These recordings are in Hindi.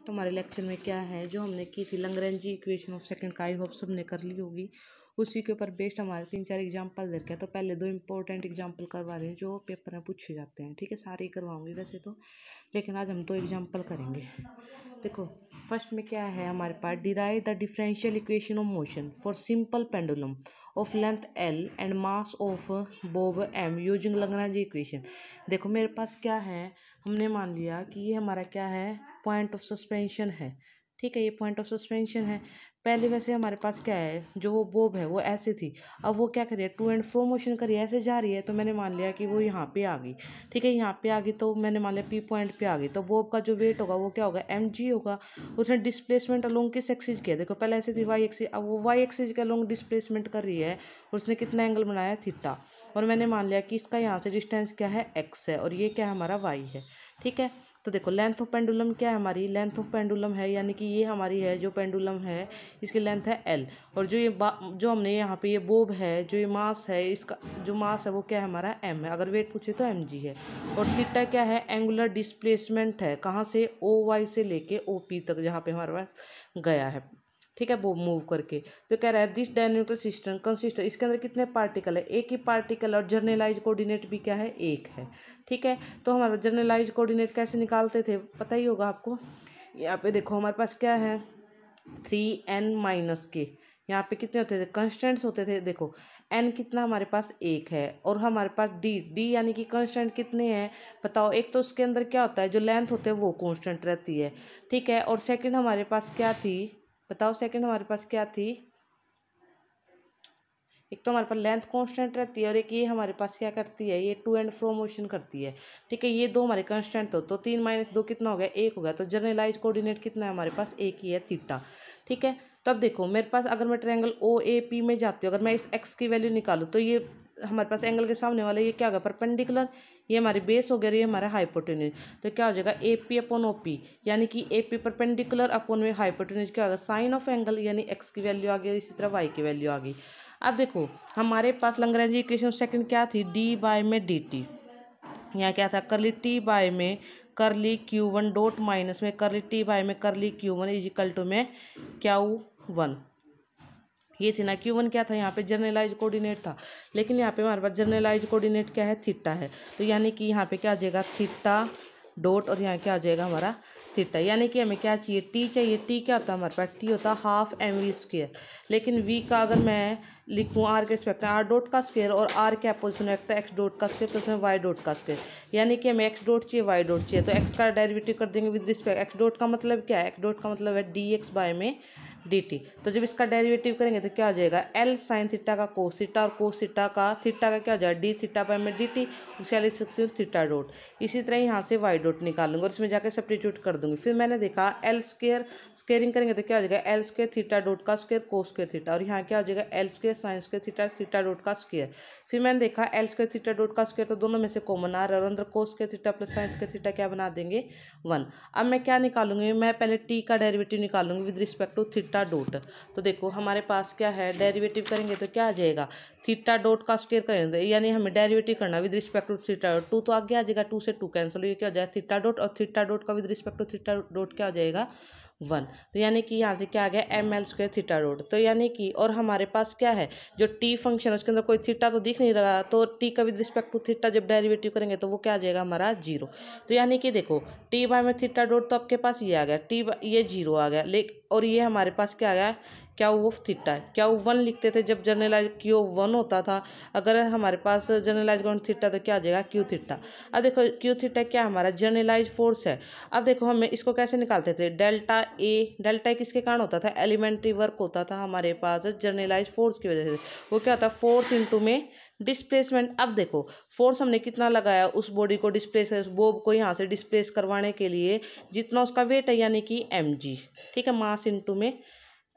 तो हमारे लेक्चर में क्या है, जो हमने की थी लैग्रेंज इक्वेशन ऑफ सेकंड का, आई होप सबने कर ली होगी। उसी के ऊपर बेस्ड हमारे 3-4 एग्जाम्पल दे रखे हैं। तो पहले 2 इंपॉर्टेंट एग्जाम्पल करवा रहे हैं जो पेपर में पूछे जाते हैं। ठीक है, सारे ही करवाऊंगी वैसे तो, लेकिन आज हम 2 एग्जाम्पल करेंगे। देखो फर्स्ट में क्या है हमारे पास, derive the differential equation of motion for simple pendulum of length l and mass of bob m using Lagrange equation. देखो मेरे पास क्या है, हमने मान लिया कि ये हमारा क्या है, पॉइंट ऑफ सस्पेंशन है। ठीक है, ये पॉइंट ऑफ सस्पेंशन है। पहले वैसे हमारे पास क्या है, जो वो बोब है वो ऐसे थी, अब वो क्या करिए, टू एंड फ्रो मोशन करिए, ऐसे जा रही है। तो मैंने मान लिया कि वो यहाँ पे आ गई। ठीक है, यहाँ पे आ गई तो मैंने मान लिया पी पॉइंट पे आ गई। तो बोब का जो वेट होगा वो क्या होगा, mg होगा। उसने डिस्प्लेसमेंट अलोंग किस एक्सिस किया, देखो पहले ऐसे थी वाई एक्सिस, अब वो वाई एक्सिस के अलोंग डिस्प्लेसमेंट कर रही है। और उसने कितना एंगल बनाया, थीटा। और मैंने मान लिया कि इसका यहाँ से डिस्टेंस क्या है, x है, और ये क्या है हमारा y है। ठीक है, तो देखो लेंथ ऑफ पेंडुलम क्या है हमारी, लेंथ ऑफ पेंडुलम है, यानी कि ये हमारी है जो पेंडुलम है, इसकी लेंथ है l। और जो ये जो हमने यहाँ पे ये बोब है, जो ये मास है, इसका जो मास है वो क्या है हमारा m है, अगर वेट पूछे तो mg है। और थीटा क्या है, एंगुलर डिस्प्लेसमेंट है, कहाँ से, OY से लेके OP तक, जहाँ पे हमारे पास गया है। ठीक है, वो मूव करके। तो कह रहा है दिस डायनेमिकल सिस्टम कंसिस्ट, इसके अंदर कितने पार्टिकल है, एक ही पार्टिकल, और जर्नलाइज कोऑर्डिनेट भी क्या है, एक है। ठीक है, तो हमारा जर्नलाइज कोऑर्डिनेट कैसे निकालते थे, पता ही होगा आपको। यहाँ पे देखो हमारे पास क्या है, 3n-k, यहाँ पे कितने होते थे, कंस्टेंट्स होते थे। देखो n कितना हमारे पास एक है, और हमारे पास d यानी कि कांस्टेंट कितने हैं बताओ। एक तो उसके अंदर क्या होता है, जो लेंथ होते हैं वो कांस्टेंट रहती है। ठीक है, और सेकंड हमारे पास क्या थी बताओ, सेकंड हमारे पास क्या थी, एक तो हमारे पास लेंथ कांस्टेंट रहती है, और एक ये हमारे पास क्या करती है, ये टू एंड फ्रो मोशन करती है। ठीक है, ये दो हमारे कांस्टेंट तो 3 - 2 कितना हो गया, 1 हो गया। तो जर्नलाइज कोऑर्डिनेट कितना है हमारे पास, एक ही है, थीटा। ठीक है, तो अब देखो मेरे पास अगर मैं ट्रायंगल OAP में जाती हूँ, अगर मैं इस x की वैल्यू निकालूँ, तो ये हमारे पास एंगल के सामने वाला ये क्या होगा, परपेंडिकुलर, ये हमारी बेस हो गया, ये हमारा हाइपोटेन्यूज। तो क्या हो जाएगा, AP/OP, यानी कि AP परपेंडिकुलर अपॉन में हाइपोटेन्यूज क्या होगा, साइन ऑफ एंगल, यानी x की वैल्यू आ गई, इसी तरह y की वैल्यू आ गई। अब देखो हमारे पास लैग्रेंज इक्वेशन सेकंड क्या थी, d/dt, यहाँ क्या था, करली t/ में करली Q1 डॉट माइनस में करली t/ में करली Q1 इज इक्वल टू में Q1। ये थी ना, Q1 क्या था, यहाँ पे जर्नलाइज कोऑर्डिनेट था, लेकिन यहाँ पे हमारे पास जर्नलाइज कोऑर्डिनेट क्या है, थीटा है। तो यानी कि यहाँ पे क्या आ जाएगा, थीटा डॉट, और यहाँ क्या आ जाएगा हमारा थीटा। यानी कि हमें क्या चाहिए, टी चाहिए। टी क्या होता है हमारे पास, टी होता है हाफ mv²। लेकिन v का अगर मैं लिखूँ r के रिस्पेक्ट में r डॉट का स्क्वायर, और r के अपोजिशन में x डॉट का स्क्वायर प्लस में y डॉट का स्क्वायर, यानी कि हमें x डॉट चाहिए, y डॉट चाहिए। तो x का डेरिवेटिव कर देंगे विद रिस्पेक्ट, x डॉट का मतलब क्या है, x डॉट का मतलब है dx/ में dt। तो जब इसका डेरिवेटिव करेंगे तो क्या आ जाएगा, L साइन थीटा का कोस थीटा, और कोस थीटा का क्या हो जाएगा, d थीटा बाय में dt, उसका लिख सकती हूँ थीटा डॉट। इसी तरह यहाँ से y डॉट निकाल लूँगी और इसमें जाकर सब्स्टिट्यूट कर दूंगी। फिर मैंने देखा L स्क्वायर, स्क्वेयरिंग करेंगे तो क्या हो जाएगा, L स्क्वायर थीटा डॉट का स्क्वायर कोस स्क्वायर थीटा, और यहाँ क्या हो जाएगा, L square sine square theta theta dot का स्क्वायर। फिर मैंने देखा L स्क्वायर थीटा डॉट का स्क्वायर तो दोनों में से कॉमन आ रहा है, और अंदर cos square theta plus sine square theta क्या बना देंगे, 1। अब मैं क्या निकालूंगी, मैं पहले t का डेरिवेटिव निकालूंगी with respect to theta dot. तो देखो हमारे पास क्या है, डेरिवेटिव करेंगे तो क्या आ जाएगा, थीटा डॉट का स्क्वायर करेंगे, यानी हमें डेरिवेटिव करना with respect to theta dot. 2 तो आगे आ जाएगा, 2 से 2 कैंसिल, ये क्या हो जाएगा, थीटा डॉट, और थीटा डॉट का with respect to theta dot क्या हो जाएगा, 1। तो यानी कि यहाँ से क्या आ गया, ml स्क्वायर थीटा डॉट। तो यानी कि, और हमारे पास क्या है, जो t फंक्शन है उसके अंदर कोई थीटा तो दिख नहीं रहा, तो t का विद रिस्पेक्ट टू थीटा जब डेरिवेटिव करेंगे तो वो क्या आ जाएगा हमारा 0। तो यानी कि देखो t/ में थीटा डॉट, तो आपके पास ये आ गया ये 0 आ गया, और ये हमारे पास क्या आ गया, क्या ऑफ थीटा है। क्या 1 लिखते थे जब जर्नलाइज Q1 होता था, अगर हमारे पास जर्नलाइज थीटा तो क्या आ जाएगा, Q थीटा। अब देखो Q थीटा क्या हमारा जर्नलाइज फोर्स है। अब देखो हमें इसको कैसे निकालते थे, डेल्टा ए किसके कारण होता था, एलिमेंट्री वर्क होता था हमारे पास जर्नलाइज फोर्स की वजह से। वो क्या होता है, फोर्स इंटू में डिस्प्लेसमेंट। अब देखो फोर्स हमने कितना लगाया, उस बॉडी को डिस्प्लेस, उस बॉब को यहाँ से डिस्प्लेस करवाने के लिए जितना उसका वेट है, यानी कि mg। ठीक है, मास इंटू में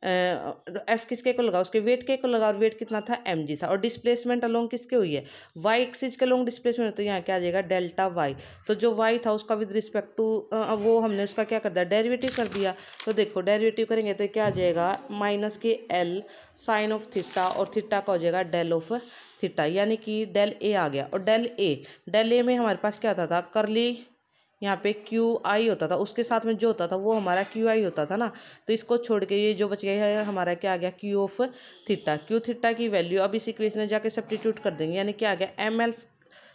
एफ किसके को लगा, उसके वेट के को लगा, और वेट कितना था, mg था। और डिस्प्लेसमेंट अलोंग किसके हुई है, y एक्सिस के अलोंग डिस्प्लेसमेंट, तो यहाँ क्या आ जाएगा, डेल्टा y। तो जो y था उसका विद रिस्पेक्ट टू वो हमने उसका क्या कर दिया, डेरिवेटिव कर दिया। तो देखो डेरिवेटिव करेंगे तो क्या आ जाएगा, -L साइन ऑफ थीटा, और थीटा का हो जाएगा डेल ऑफ थीटा, यानी कि डेल a आ गया। और डेल a में हमारे पास क्या आता था, करली यहाँ पे क्यू आई होता था, उसके साथ में जो होता था वो हमारा क्यू आई होता था ना, तो इसको छोड़ के ये जो बच गया है हमारा क्या आ गया, Q of theta. Q theta की वैल्यू अब इस इक्वेशन में जाके सब्स्टिट्यूट कर देंगे, यानी क्या आ गया, m l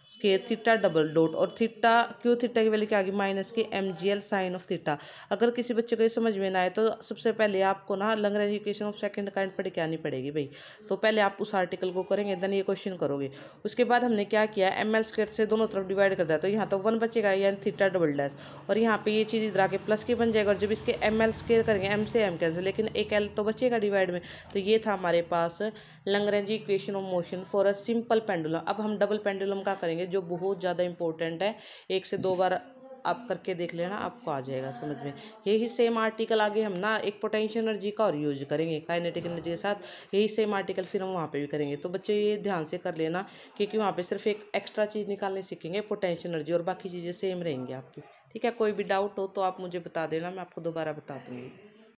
square theta double dot, और थीटा क्यू थीटा की वैल्यू क्या आ गई, माइनस की m g l sine of theta. अगर किसी बच्चे को ये समझ में ना आए तो सबसे पहले आपको ना Lagrange equation of second kind पढ़ के आनी पड़ेगी भाई। तो पहले आप उस आर्टिकल को करेंगे, देन ये क्वेश्चन करोगे। उसके बाद हमने क्या किया, एम एल स्केयर से दोनों तरफ डिवाइड कर दिया, तो यहाँ तो 1 बचेगा, यानी थीटा डबल डैश, और यहाँ पे ये चीज़ इधर आके प्लस की बन जाएगा, और जब इसके एम एल स्केयर करेंगे, एम से एम कैंसिल, लेकिन एक एल तो बचेगा डिवाइड में। तो ये था हमारे पास Lagrange equation of motion for a simple pendulum. अब हम डबल पेंडुलम का करेंगे, जो बहुत ज़्यादा इंपॉर्टेंट है, 1 से 2 बार आप करके देख लेना, आपको आ जाएगा समझ में। यही सेम आर्टिकल आगे हम ना एक पोटेंशियल एनर्जी का और यूज करेंगे काइनेटिक एनर्जी के साथ, यही सेम आर्टिकल फिर हम वहाँ पे भी करेंगे। तो बच्चे ये ध्यान से कर लेना, क्योंकि वहाँ पे सिर्फ एक एक्स्ट्रा चीज़ निकालने सीखेंगे, पोटेंशियल एनर्जी, और बाकी चीज़ें सेम रहेंगी आपकी। ठीक है, कोई भी डाउट हो तो आप मुझे बता देना, मैं आपको दोबारा बता दूँगी।